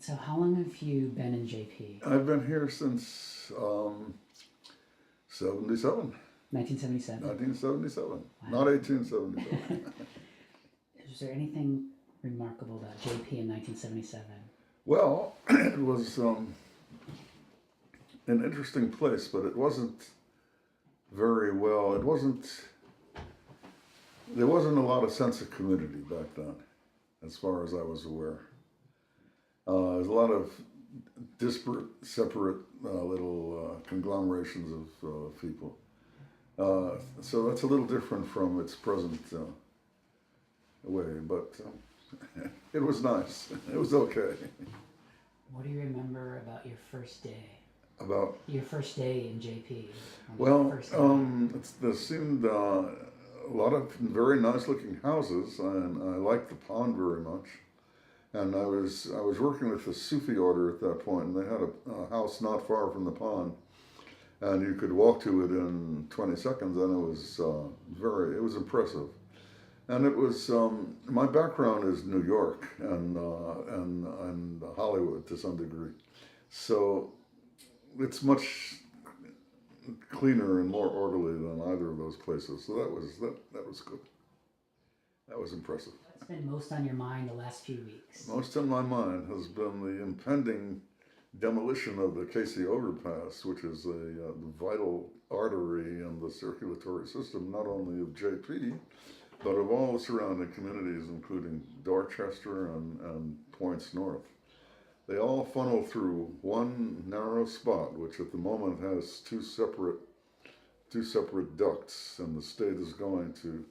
So how long have you been in JP? I've been here since 77, 1977. 1977, Wow. not 1877. Is there anything remarkable about JP in 1977? Well, it was an interesting place, but it wasn't very well. There wasn't a lot of sense of community back then, as far as I was aware. There's a lot of disparate, separate little conglomerations of people. So that's a little different from its present way, but it was nice. It was okay. What do you remember about your first day? About Your first day in JP? well, First day. there seemed a lot of very nice looking houses, and I liked the pond very much. And I was working with the Sufi order at that point, and they had a house not far from the pond, and you could walk to it in 20 seconds, and it was impressive. And it was my background is New York and Hollywood to some degree, so it's much cleaner and more orderly than either of those places. So that was good. That was impressive. What's been most on your mind the last few weeks? Most on my mind has been the impending demolition of the Casey overpass, which is a vital artery in the circulatory system, not only of JP, but of all the surrounding communities, including Dorchester and points north. They all funnel through one narrow spot, which at the moment has two separate ducts, and the state is going to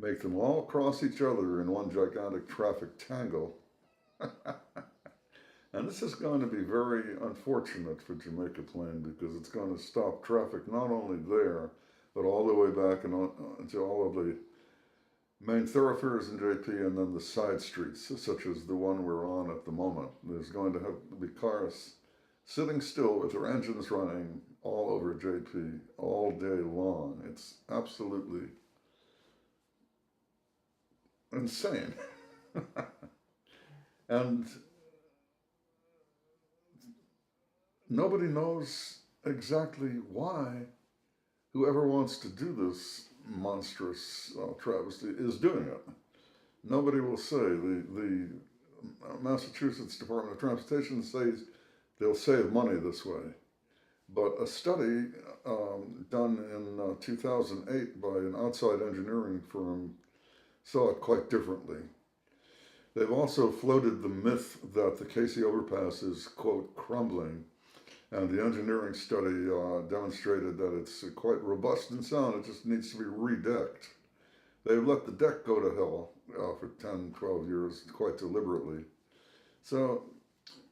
make them all cross each other in one gigantic traffic tangle. And this is going to be very unfortunate for Jamaica Plain because it's going to stop traffic not only there, but all the way back and into all of the main thoroughfares in JP and then the side streets, such as the one we're on at the moment. There's going to have to be cars sitting still with their engines running all over JP all day long. It's absolutely insane. And nobody knows exactly why whoever wants to do this monstrous travesty is doing it. Nobody will say. The Massachusetts Department of Transportation says they'll save money this way. But a study done in 2008 by an outside engineering firm saw it quite differently. They've also floated the myth that the Casey overpass is, quote, crumbling. And the engineering study demonstrated that it's quite robust and sound. It just needs to be redecked. They've let the deck go to hell for 10, 12 years quite deliberately. So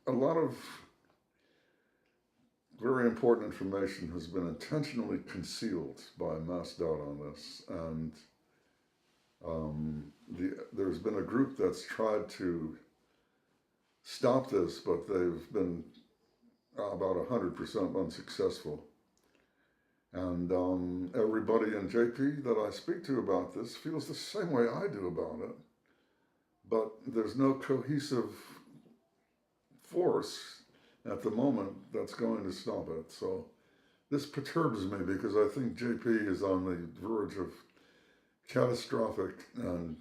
a lot of very important information has been intentionally concealed by MassDOT on this. And there's been a group that's tried to stop this, but they've been about 100% unsuccessful. And everybody in JP that I speak to about this feels the same way I do about it. But there's no cohesive force at the moment that's going to stop it. So this perturbs me because I think JP is on the verge of catastrophic and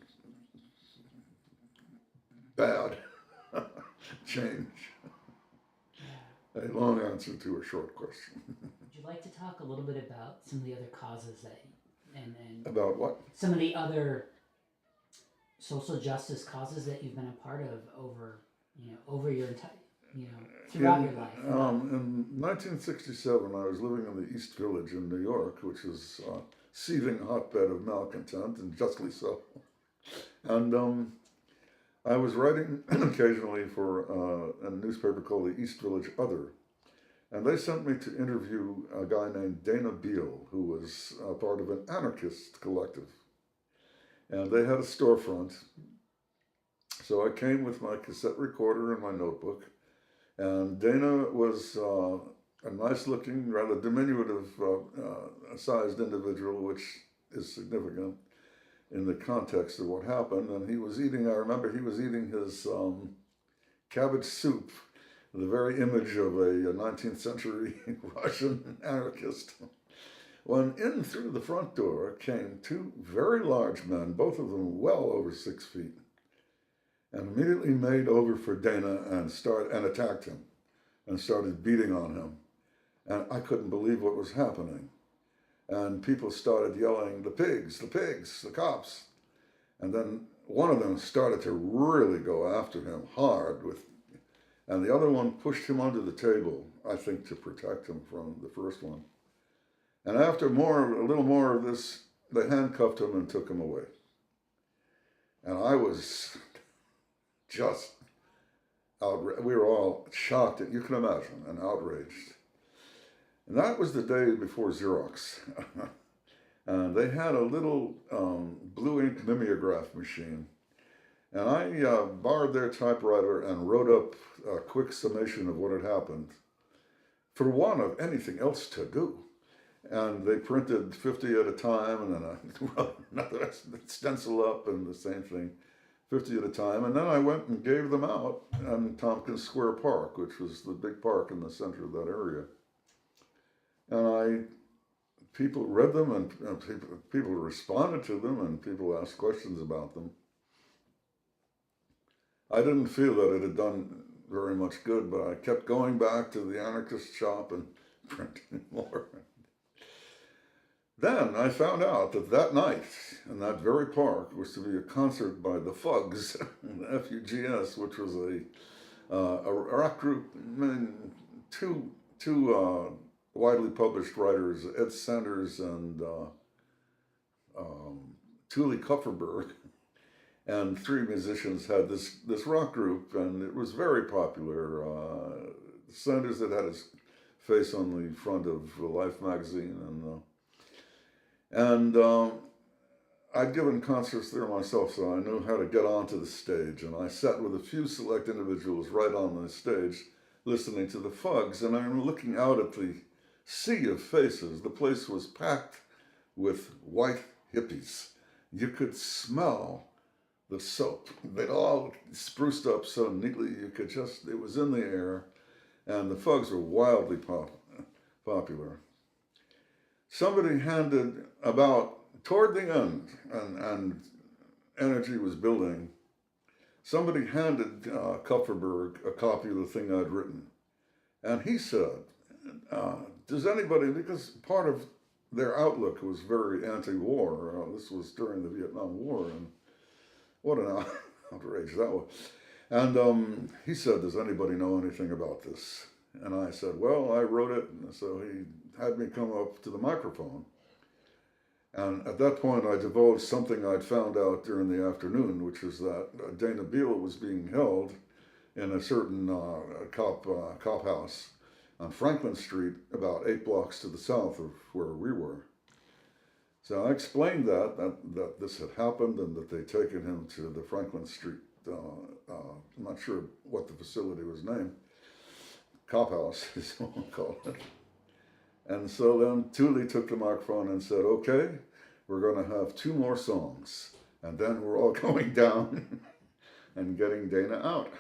bad change. A long answer to a short question. Would you like to talk a little bit about some of the other causes and About what? some of the other social justice causes that you've been a part of over your entire, throughout your life? In 1967, I was living in the East Village in New York, which is a seething hotbed of malcontent, and justly so. And I was writing occasionally for a newspaper called the East Village Other, and they sent me to interview a guy named Dana Beale, who was part of an anarchist collective. And they had a storefront. So I came with my cassette recorder and my notebook, and Dana was a nice-looking, rather diminutive sized individual, which is significant in the context of what happened. And he was eating, I remember he was eating his cabbage soup, the very image of a 19th century Russian anarchist, when in through the front door came two very large men, both of them well over 6 feet, and immediately made over for Dana and attacked him and started beating on him. And I couldn't believe what was happening. And people started yelling, the pigs, the cops. And then one of them started to really go after him hard and the other one pushed him under the table, I think to protect him from the first one. And after a little more of this, they handcuffed him and took him away. And I was just outraged. We were all shocked, you can imagine, and outraged. And that was the day before Xerox. And they had a little blue ink mimeograph machine. And I borrowed their typewriter and wrote up a quick summation of what had happened for want of anything else to do. And they printed 50 at a time, and then I wrote another stencil up and the same thing, 50 at a time. And then I went and gave them out in Tompkins Square Park, which was the big park in the center of that area. And people read them, and people responded to them, and people asked questions about them. I didn't feel that it had done very much good, but I kept going back to the anarchist shop and printing more. Then I found out that night in that very park was to be a concert by the Fugs, F-U-G-S, which was a rock group. Two widely published writers, Ed Sanders and Thule Kupferberg, and three musicians had this rock group, and it was very popular. Sanders had his face on the front of Life magazine, and I'd given concerts there myself, so I knew how to get onto the stage, and I sat with a few select individuals right on the stage listening to the Fugs, and I'm looking out at the sea of faces. The place was packed with white hippies. You could smell the soap. They'd all spruced up so neatly, it was in the air, and the Fugs were wildly popular. Somebody handed toward the end, and energy was building, somebody handed Kupferberg a copy of the thing I'd written. And he said, does anybody, because part of their outlook was very anti-war, this was during the Vietnam War, and what an outrage that was. And he said, does anybody know anything about this? And I said, well, I wrote it. And so he had me come up to the microphone. And at that point, I divulged something I'd found out during the afternoon, which is that Dana Beale was being held in a certain cop house on Franklin Street, about 8 blocks to the south of where we were. So I explained that this had happened and that they'd taken him to the Franklin Street, I'm not sure what the facility was named, cop house is what we call it. And so then Thule took the microphone and said, okay, we're going to have 2 more songs. And then we're all going down and getting Dana out.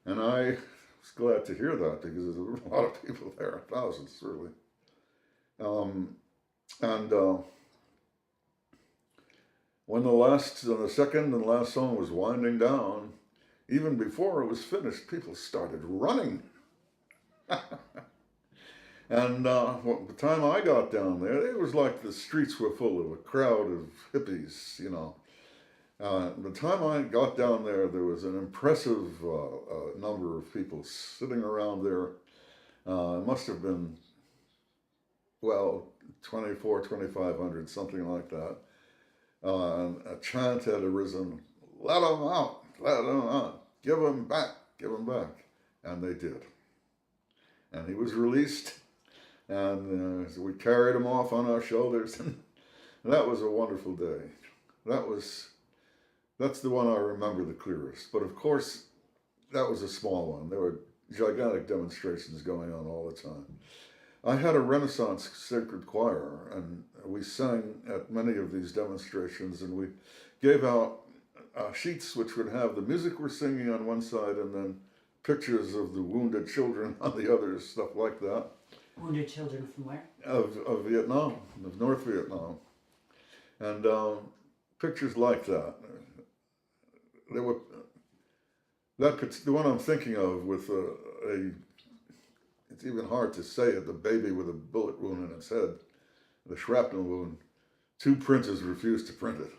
And I was glad to hear that because there were a lot of people there, thousands really. When the second and last song was winding down, even before it was finished, people started running. And the time I got down there, it was like the streets were full of a crowd of hippies, the time I got down there, there was an impressive number of people sitting around there. It must have been, 2,500, something like that. And a chant had arisen, let them out, give them back. And they did. And he was released, and so we carried him off on our shoulders, and that was a wonderful day. That's the one I remember the clearest. But of course, that was a small one. There were gigantic demonstrations going on all the time. I had a Renaissance sacred choir, and we sang at many of these demonstrations, and we gave out sheets which would have the music we're singing on one side and then pictures of the wounded children on the other, stuff like that. Wounded children from where? Of Vietnam, of North Vietnam. And pictures like that. There were, the one I'm thinking of with it's even hard to say it, the baby with a bullet wound in its head, the shrapnel wound. 2 printers refused to print it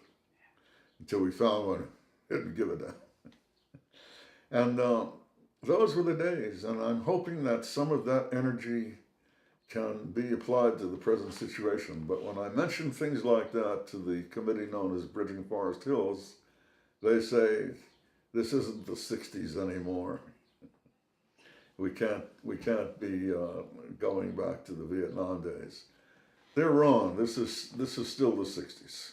until we found one who didn't give a damn. And those were the days, and I'm hoping that some of that energy can be applied to the present situation. But when I mention things like that to the committee known as Bridging Forest Hills, they say, this isn't the 60s anymore. We can't be going back to the Vietnam days. They're wrong. This is still the 60s.